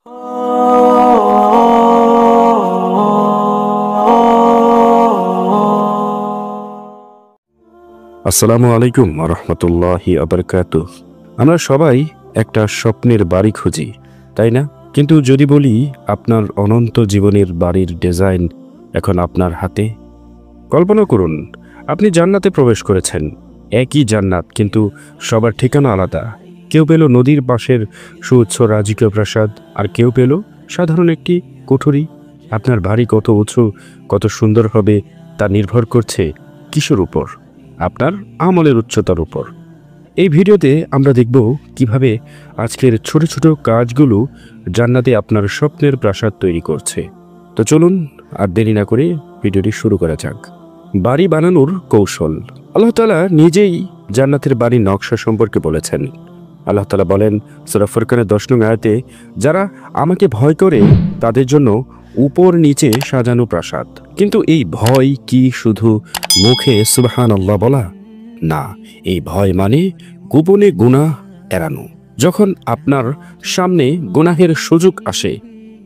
আসসালামু আলাইকুম ওয়া রাহমাতুল্লাহি ওয়া বারাকাতুহু। আমরা সবাই একটা স্বপ্নের বাড়ি খুঁজি, তাই না? কিন্তু যদি বলি আপনার অনন্ত জীবনের বাড়ির ডিজাইন এখন আপনার হাতে। কল্পনা করুন আপনি জান্নাতে প্রবেশ করেছেন, একই জান্নাত কিন্তু সবার ঠিকানা আলাদা। কেউ পেল নদীর পাশের সুউচ্চ রাজকীয় প্রাসাদ, আর কেউ পেল সাধারণ একটি কুঠুরি। আপনার বাড়ি কত উঁচু, কত সুন্দর হবে তা নির্ভর করছে কিসের উপর? আপনার আমলের উচ্চতার উপর। এই ভিডিওতে আমরা দেখব কিভাবে আজকের ছোট ছোট কাজগুলো জান্নাতে আপনার স্বপ্নের প্রাসাদ তৈরি করছে। তো চলুন আর দেরি না করে ভিডিওটি শুরু করা যাক। বাড়ি বানানোর কৌশল। আল্লাহ তাআলা নিজেই জান্নাতের বাড়ির নকশা সম্পর্কে বলেছেন। আল্লাহ তাআলা বলেন সূরা ফুরকানের 10 নং আয়াতে, যারা আমাকে ভয় করে তাদের জন্য উপর নিচে সাজানো প্রাসাদ। কিন্তু এই ভয় কি শুধু মুখে সুবহানাল্লাহ বলা? না, এই ভয় মানে গোপনে গুনাহ এড়ানো। যখন আপনার সামনে গুনাহের সুযোগ আসে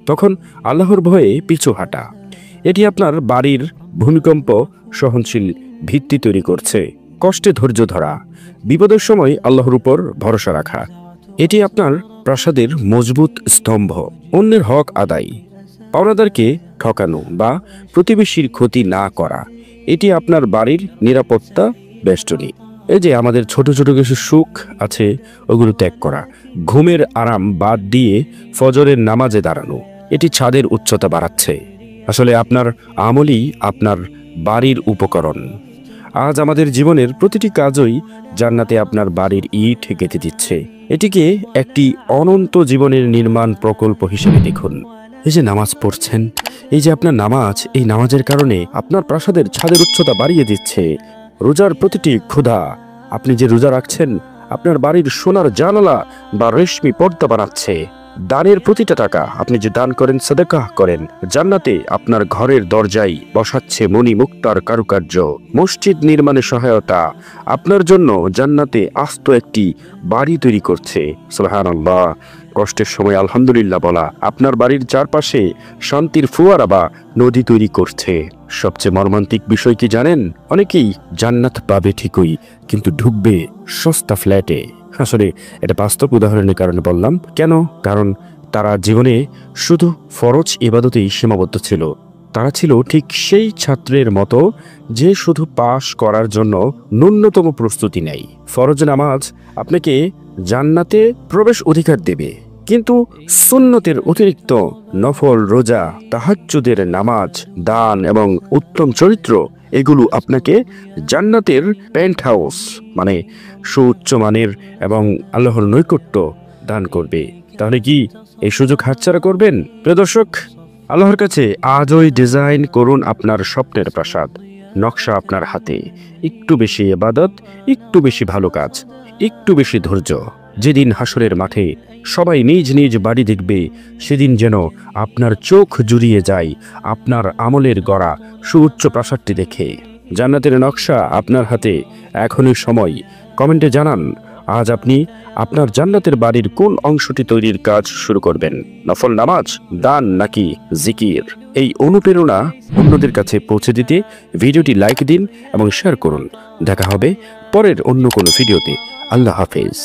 তখন আল্লাহর ভয়ে পিছু হাঁটা। এটি আপনার বাড়ির ভূমিকম্প সহনশীল ভিত্তি তৈরি করছে। কষ্টে ধৈর্য ধরা, বিপদের সময় আল্লাহর উপর ভরসা রাখা, এটি আপনার প্রাসাদের মজবুত স্তম্ভ। অন্যের হক আদায়, পাওনাদারকে ঠকানো বা প্রতিবেশীর ক্ষতি না করা, এটি আপনার বাড়ির নিরাপত্তা বেষ্টনী। এই যে আমাদের ছোট ছোট কিছু সুখ আছে ওগুলো ত্যাগ করা, ঘুমের আরাম বাদ দিয়ে ফজরের নামাজে দাঁড়ানো, এটি ছাদের উচ্চতা বাড়াচ্ছে। আসলে আপনার আমলই আপনার বাড়ির উপকরণ। আজ আমাদের জীবনের প্রতিটি কাজই জান্নাতে আপনার বাড়ির ইট গেঁথে দিচ্ছে। এটিকে একটি অনন্ত জীবনের নির্মাণ প্রকল্প হিসেবে দেখুন। এই যে নামাজ পড়ছেন, এই যে আপনার নামাজ, এই নামাজের কারণে আপনার প্রাসাদের ছাদের উচ্চতা বাড়িয়ে দিচ্ছে। রোজার প্রতিটি ক্ষুধা, আপনি যে রোজা রাখছেন আপনার বাড়ির সোনার জানালা বা রেশমি পর্দা বানাচ্ছে। দানের প্রতিটা টাকা আপনি যে দান করেন, সাদাকাহ করেন, জান্নাতে আপনার ঘরের দরজায় বসাচ্ছে মণি মুক্তার কারুকার্য। মসজিদ নির্মাণে সহায়তা আপনার জন্য জান্নাতে আস্ত একটি বাড়ি তৈরি করছে। সুবহানাল্লাহ। কষ্টের সময় আলহামদুলিল্লাহ বলা আপনার বাড়ির চারপাশে শান্তির ফোয়ারা বা নদী তৈরি করছে। সবচেয়ে মর্মান্তিক বিষয় কি জানেন? অনেকেই জান্নাত পাবে ঠিকই, কিন্তু ঢুকবে সস্তা ফ্ল্যাটে। আসলে এটা বাস্তব উদাহরণের কারণে বললাম। কেন? কারণ তারা জীবনে শুধু ফরজ ইবাদতেই সীমাবদ্ধ ছিল। তারা ছিল ঠিক সেই ছাত্রের মতো যে শুধু পাশ করার জন্য ন্যূনতম প্রস্তুতি নেয়। ফরজ নামাজ আপনাকে জান্নাতে প্রবেশ অধিকার দেবে, কিন্তু সুন্নতের অতিরিক্ত নফল রোজা, তাহাজ্জুদের নামাজ, দান এবং উত্তম চরিত্র, এগুলো আপনাকে জান্নাতের পেন্ট হাউস মানে সুউচ্চ মানের এবং আল্লাহর নৈকট্য দান করবে। তাহলে কি এই সুযোগ হাতছাড়া করবেন? প্রিয় দর্শক, আল্লাহর কাছে আজই ডিজাইন করুন আপনার স্বপ্নের প্রাসাদ। নকশা আপনার হাতে। একটু বেশি ইবাদত, একটু বেশি ভালো কাজ, একটু বেশি ধৈর্য। যেদিন হাসরের মাঠে সবাই নিজ নিজ বাড়ি দেখবে, সেদিন যেন আপনার চোখ জুড়িয়ে যায় আপনার আমলের গড়া সুউচ্চ প্রাসাদটি দেখে। জান্নাতের নকশা আপনার হাতে, এখনই সময়। কমেন্টে জানান আজ আপনি আপনার জান্নাতের বাড়ির কোন অংশটি তৈরির কাজ শুরু করবেন? নফল নামাজ, দান নাকি জিকির? এই অনুপ্রেরণা অন্যদের কাছে পৌঁছে দিতে ভিডিওটি লাইক দিন এবং শেয়ার করুন। দেখা হবে পরের অন্য কোনো ভিডিওতে। আল্লাহ হাফেজ।